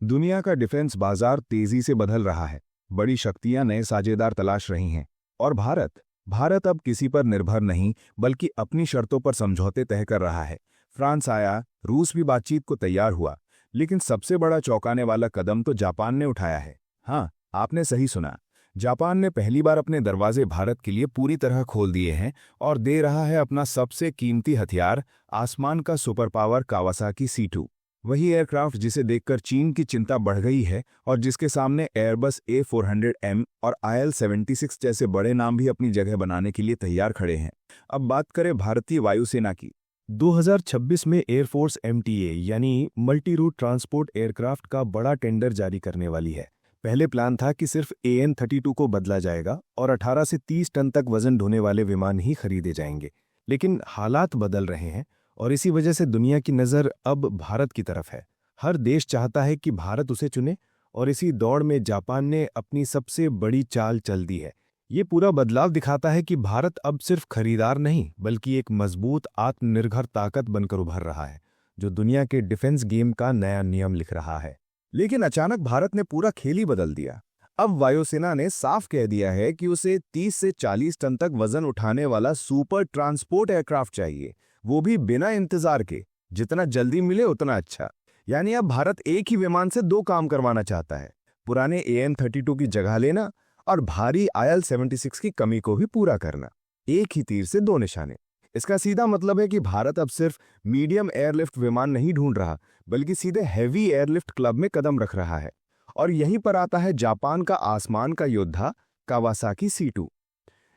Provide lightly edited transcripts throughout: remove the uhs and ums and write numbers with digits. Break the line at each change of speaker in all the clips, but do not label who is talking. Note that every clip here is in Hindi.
दुनिया का डिफेंस बाजार तेजी से बदल रहा है। बड़ी शक्तियां नए साझेदार तलाश रही हैं। और भारत भारत अब किसी पर निर्भर नहीं बल्कि अपनी शर्तों पर समझौते तय कर रहा है। फ्रांस आया, रूस भी बातचीत को तैयार हुआ, लेकिन सबसे बड़ा चौंकाने वाला कदम तो जापान ने उठाया है। हाँ, आपने सही सुना। जापान ने पहली बार अपने दरवाजे भारत के लिए पूरी तरह खोल दिए हैं और दे रहा है अपना सबसे कीमती हथियार, आसमान का सुपर पावर कावासाकी C2। वही एयरक्राफ्ट जिसे देखकर चीन की चिंता बढ़ गई है और जिसके सामने एयरबस A400M और IL-76 जैसे बड़े नाम भी अपनी जगह बनाने के लिए तैयार खड़े हैं। अब बात करें भारतीय वायुसेना की।
2026 में एयरफोर्स MTA यानी मल्टी रूट ट्रांसपोर्ट एयरक्राफ्ट का बड़ा टेंडर जारी करने वाली है। पहले प्लान था कि सिर्फ AN-32 को बदला जाएगा और 18 से 30 टन तक वजन ढोने वाले विमान ही खरीदे जाएंगे। लेकिन हालात बदल रहे हैं और इसी वजह से दुनिया की नज़र अब भारत की तरफ है। हर देश चाहता है कि भारत उसे चुने और इसी दौड़ में जापान ने अपनी सबसे बड़ी चाल चल दी है। ये पूरा बदलाव दिखाता है कि भारत अब सिर्फ खरीदार नहीं बल्कि एक मजबूत आत्मनिर्भर ताकत बनकर उभर रहा है, जो दुनिया के डिफेंस गेम का नया नियम लिख रहा है।
लेकिन अचानक भारत ने पूरा खेल ही बदल दिया। अब वायुसेना ने साफ कह दिया है कि उसे 30 से 40 टन तक वजन उठाने वाला सुपर ट्रांसपोर्ट एयरक्राफ्ट चाहिए, वो भी बिना इंतजार के। जितना जल्दी मिले उतना अच्छा। यानी अब भारत एक ही विमान से दो काम करवाना चाहता है, पुराने AN-32 की जगह लेना और भारी IL-76 की कमी को भी पूरा करना। एक ही तीर से दो निशाने। इसका सीधा मतलब है कि भारत अब सिर्फ मीडियम एयरलिफ्ट विमान नहीं ढूंढ रहा, बल्कि सीधे हैवी एयरलिफ्ट क्लब में कदम रख रहा है। और यहीं पर आता है जापान का आसमान का योद्धा कावासाकी C2।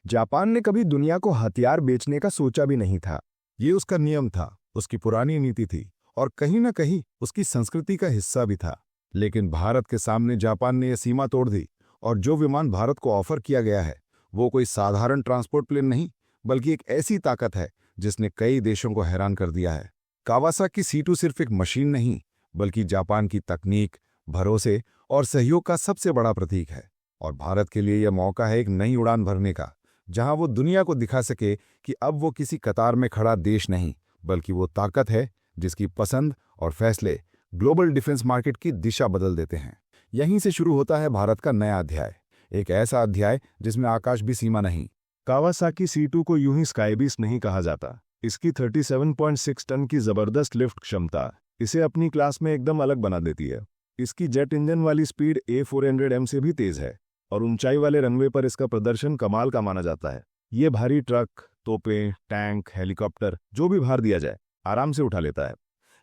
जापान ने कभी दुनिया को हथियार बेचने का सोचा भी नहीं था। ये उसका नियम था, उसकी पुरानी नीति थी और कहीं ना कहीं उसकी संस्कृति का हिस्सा भी था। लेकिन भारत के सामने जापान ने यह सीमा तोड़ दी और जो विमान भारत को ऑफर किया गया है वो कोई साधारण ट्रांसपोर्ट प्लेन नहीं, बल्कि एक ऐसी ताकत है जिसने कई देशों को हैरान कर दिया है। कावासाकी C2 सिर्फ एक मशीन नहीं, बल्कि जापान की तकनीक, भरोसे और सहयोग का सबसे बड़ा प्रतीक है। और भारत के लिए यह मौका है एक नई उड़ान भरने का, जहां वो दुनिया को दिखा सके कि अब वो किसी कतार में खड़ा देश नहीं, बल्कि वो ताकत है जिसकी पसंद और फैसले ग्लोबल डिफेंस मार्केट की दिशा बदल देते हैं। यहीं से शुरू होता है भारत का नया अध्याय, एक ऐसा अध्याय जिसमें आकाश भी सीमा नहीं।
कावासाकी C2 को यूं ही स्काईबीस्ट नहीं कहा जाता। इसकी 37.6 टन की जबरदस्त लिफ्ट क्षमता इसे अपनी क्लास में एकदम अलग बना देती है। इसकी जेट इंजन वाली स्पीड A400M से भी तेज है और ऊंचाई वाले रनवे पर इसका प्रदर्शन कमाल का माना जाता है। ये भारी ट्रक, तोपें, टैंक, हेलीकॉप्टर जो भी भार दिया जाए आराम से उठा लेता है।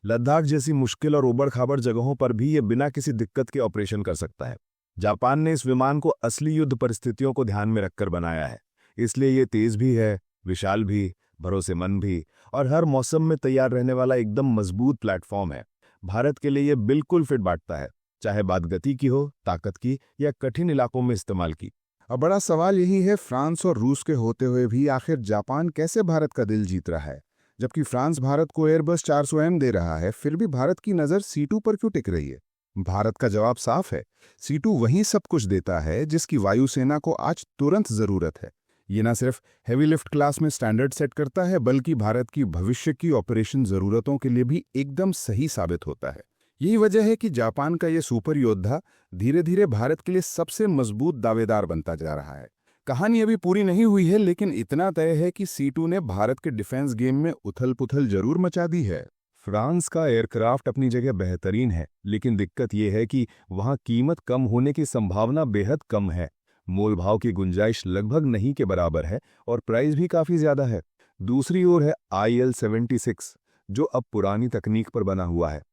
लद्दाख जैसी मुश्किल और उबड़-खाबड़ जगहों पर भी ये बिना किसी दिक्कत के ऑपरेशन कर सकता है। जापान ने इस विमान को असली युद्ध परिस्थितियों को ध्यान में रखकर बनाया है, इसलिए ये तेज भी है, विशाल भी, भरोसेमंद भी और हर मौसम में तैयार रहने वाला एकदम मजबूत प्लेटफॉर्म है। भारत के लिए ये बिल्कुल फिट बैठता है, चाहे बात गति की हो, ताकत की या कठिन इलाकों में इस्तेमाल की।
अब बड़ा सवाल यही है, फ्रांस और रूस के होते हुए भी आखिर जापान कैसे भारत का दिल जीत रहा है? जबकि फ्रांस भारत को एयरबस 400M दे रहा है, फिर भी भारत की नज़र C2 पर क्यों टिक रही है? भारत का जवाब साफ है, C2 वही सब कुछ देता है जिसकी वायुसेना को आज तुरंत ज़रूरत है। ये ना सिर्फ हेवी लिफ्ट क्लास में स्टैंडर्ड सेट करता है, बल्कि भारत की भविष्य की ऑपरेशन ज़रूरतों के लिए भी एकदम सही साबित होता है। यही वजह है कि जापान का ये सुपर योद्धा धीरे धीरे भारत के लिए सबसे मजबूत दावेदार बनता जा रहा है। कहानी अभी पूरी नहीं हुई है, लेकिन इतना तय है कि C2 ने भारत के डिफेंस गेम में उथल-पुथल जरूर मचा दी है। फ्रांस का एयरक्राफ्ट अपनी जगह बेहतरीन है, लेकिन दिक्कत यह है कि वहां कीमत कम होने की संभावना बेहद कम है। मोल भाव की गुंजाइश लगभग नहीं के बराबर है और प्राइस भी काफी ज्यादा है। दूसरी ओर है IL-76, जो अब पुरानी तकनीक पर बना हुआ है।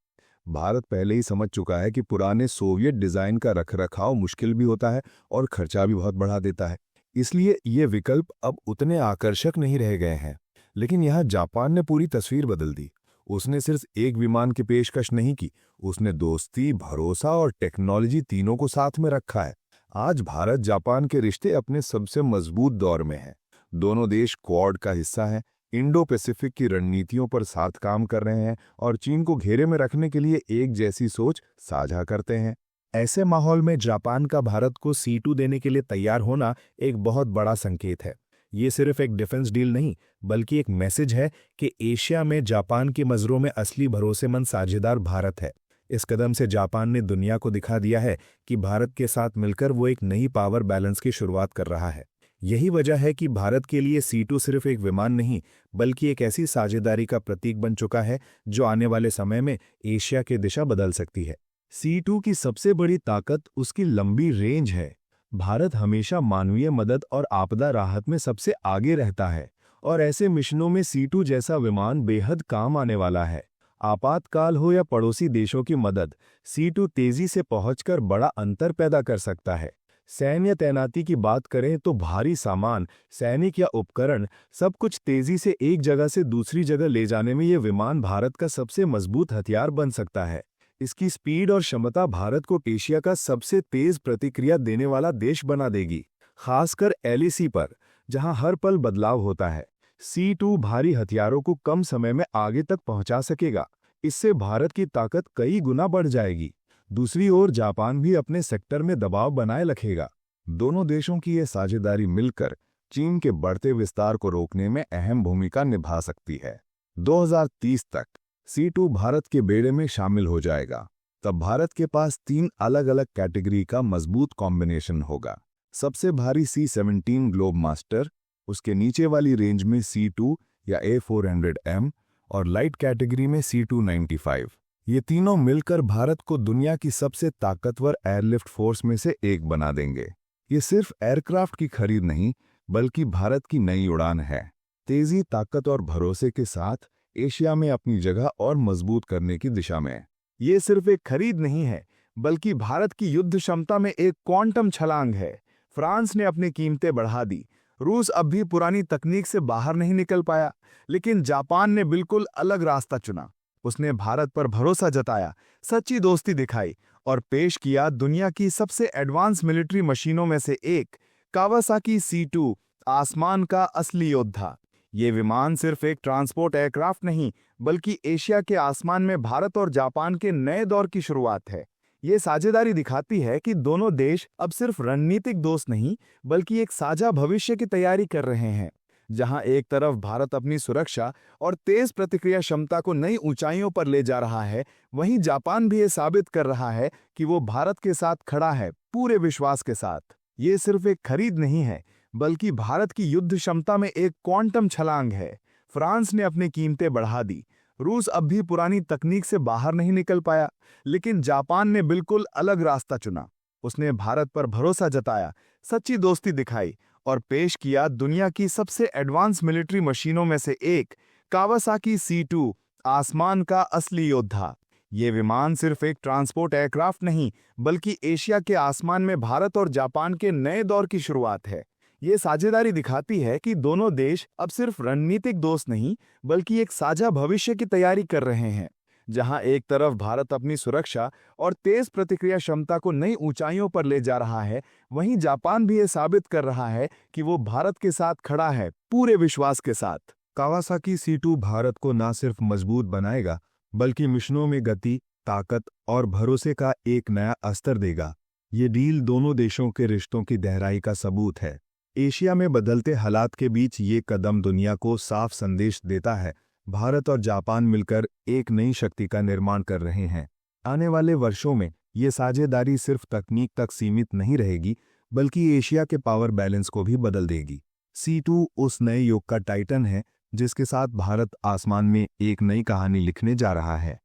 भारत पहले ही समझ चुका है कि पुराने सोवियत डिजाइन का रखरखाव मुश्किल भी होता है और खर्चा भी बहुत बढ़ा देता है। इसलिए ये विकल्प अब उतने आकर्षक नहीं रह गए हैं। लेकिन यहाँ जापान ने पूरी तस्वीर बदल दी। उसने सिर्फ एक विमान की पेशकश नहीं की, उसने दोस्ती, भरोसा और टेक्नोलॉजी तीनों को साथ में रखा है। आज भारत जापान के रिश्ते अपने सबसे मजबूत दौर में हैं। दोनों देश क्वाड का हिस्सा हैं, इंडो पैसिफिक की रणनीतियों पर साथ काम कर रहे हैं और चीन को घेरे में रखने के लिए एक जैसी सोच साझा करते हैं। ऐसे माहौल में जापान का भारत को C2 देने के लिए तैयार होना एक बहुत बड़ा संकेत है। ये सिर्फ एक डिफेंस डील नहीं, बल्कि एक मैसेज है कि एशिया में जापान की नज़रों में असली भरोसेमंद साझेदार भारत है।
इस कदम से जापान ने दुनिया को दिखा दिया है कि भारत के साथ मिलकर वो एक नई पावर बैलेंस की शुरुआत कर रहा है। यही वजह है कि भारत के लिए C2 सिर्फ एक विमान नहीं बल्कि एक ऐसी साझेदारी का प्रतीक बन चुका है जो आने वाले समय में एशिया की दिशा बदल सकती है। C2 की सबसे बड़ी ताकत उसकी लंबी रेंज है। भारत हमेशा मानवीय मदद और आपदा राहत में सबसे आगे रहता है और ऐसे मिशनों में C2 जैसा विमान बेहद काम आने वाला है। आपातकाल हो या पड़ोसी देशों की मदद, C2 तेजी से पहुंचकर बड़ा अंतर पैदा कर सकता है। सैन्य तैनाती की बात करें तो भारी सामान, सैनिक या उपकरण, सब कुछ तेजी से एक जगह से दूसरी जगह ले जाने में ये विमान भारत का सबसे मजबूत हथियार बन सकता है। इसकी स्पीड और क्षमता भारत को एशिया का सबसे तेज प्रतिक्रिया देने वाला देश बना देगी, खासकर LAC पर, जहां हर पल बदलाव होता है। C2 भारी हथियारों को कम समय में आगे तक पहुंचा सकेगा। इससे भारत की ताकत कई गुना बढ़ जाएगी। दूसरी ओर जापान भी अपने सेक्टर में दबाव बनाए रखेगा। दोनों देशों की ये साझेदारी मिलकर चीन के बढ़ते विस्तार को रोकने में अहम भूमिका निभा सकती है। 2030 तक C2 भारत के बेड़े में शामिल हो जाएगा। तब भारत के पास 3 अलग-अलग कैटेगरी का मजबूत कॉम्बिनेशन होगा। सबसे भारी C-17 ग्लोब मास्टर, उसके नीचे वाली रेंज में C2 या A400M और लाइट कैटेगरी में C295। ये तीनों मिलकर भारत को दुनिया की सबसे ताकतवर एयरलिफ्ट फोर्स में से एक बना देंगे। ये सिर्फ एयरक्राफ्ट की खरीद नहीं बल्कि भारत की नई उड़ान है, तेजी, ताकत और भरोसे के साथ एशिया में अपनी जगह और मजबूत करने की दिशा में। ये सिर्फ एक खरीद नहीं है बल्कि भारत की युद्ध क्षमता में एक क्वांटम छलांग है। फ्रांस ने अपनी कीमतें बढ़ा दी, रूस अब भी पुरानी तकनीक से बाहर नहीं निकल पाया, लेकिन जापान ने बिल्कुल अलग रास्ता चुना। उसने भारत पर भरोसा जताया, सच्ची दोस्ती दिखाई और पेश किया दुनिया की सबसे एडवांस मिलिट्री मशीनों में से एक, कावासाकी C2, आसमान का असली योद्धा। ये विमान सिर्फ एक ट्रांसपोर्ट एयरक्राफ्ट नहीं बल्कि एशिया के आसमान में भारत और जापान के नए दौर की शुरुआत है। ये साझेदारी दिखाती है कि दोनों देश अब सिर्फ रणनीतिक दोस्त नहीं बल्कि एक साझा भविष्य की तैयारी कर रहे हैं। जहां एक तरफ भारत अपनी सुरक्षा और तेज प्रतिक्रिया क्षमता को नई ऊंचाइयों पर ले जा रहा है, वहीं जापान भी ये साबित कर रहा है कि वो भारत के साथ खड़ा है, पूरे विश्वास के साथ। ये सिर्फ एक खरीद नहीं है बल्कि भारत की युद्ध क्षमता में एक क्वांटम छलांग है। फ्रांस ने अपनी कीमतें बढ़ा दी, रूस अब भी पुरानी तकनीक से बाहर नहीं निकल पाया, लेकिन जापान ने बिल्कुल अलग रास्ता चुना। उसने भारत पर भरोसा जताया, सच्ची दोस्ती दिखाई और पेश किया दुनिया की सबसे एडवांस मिलिट्री मशीनों में से एक, कावासाकी C2, आसमान का असली योद्धा। ये विमान सिर्फ एक ट्रांसपोर्ट एयरक्राफ्ट नहीं बल्कि एशिया के आसमान में भारत और जापान के नए दौर की शुरुआत है। ये साझेदारी दिखाती है कि दोनों देश अब सिर्फ रणनीतिक दोस्त नहीं बल्कि एक साझा भविष्य की तैयारी कर रहे हैं। जहां एक तरफ भारत अपनी सुरक्षा और तेज प्रतिक्रिया क्षमता को नई ऊंचाइयों पर ले जा रहा है, वहीं जापान भी ये साबित कर रहा है कि वो भारत के साथ खड़ा है, पूरे विश्वास के साथ। कावासाकी C2 भारत को न सिर्फ मजबूत बनाएगा बल्कि मिशनों में गति, ताकत और भरोसे का एक नया अस्तर देगा। ये डील दोनों देशों के रिश्तों की गहराई का सबूत है। एशिया में बदलते हालात के बीच ये कदम दुनिया को साफ संदेश देता है, भारत और जापान मिलकर एक नई शक्ति का निर्माण कर रहे हैं। आने वाले वर्षों में ये साझेदारी सिर्फ तकनीक तक सीमित नहीं रहेगी बल्कि एशिया के पावर बैलेंस को भी बदल देगी। C2 उस नए युग का टाइटन है जिसके साथ भारत आसमान में एक नई कहानी लिखने जा रहा है।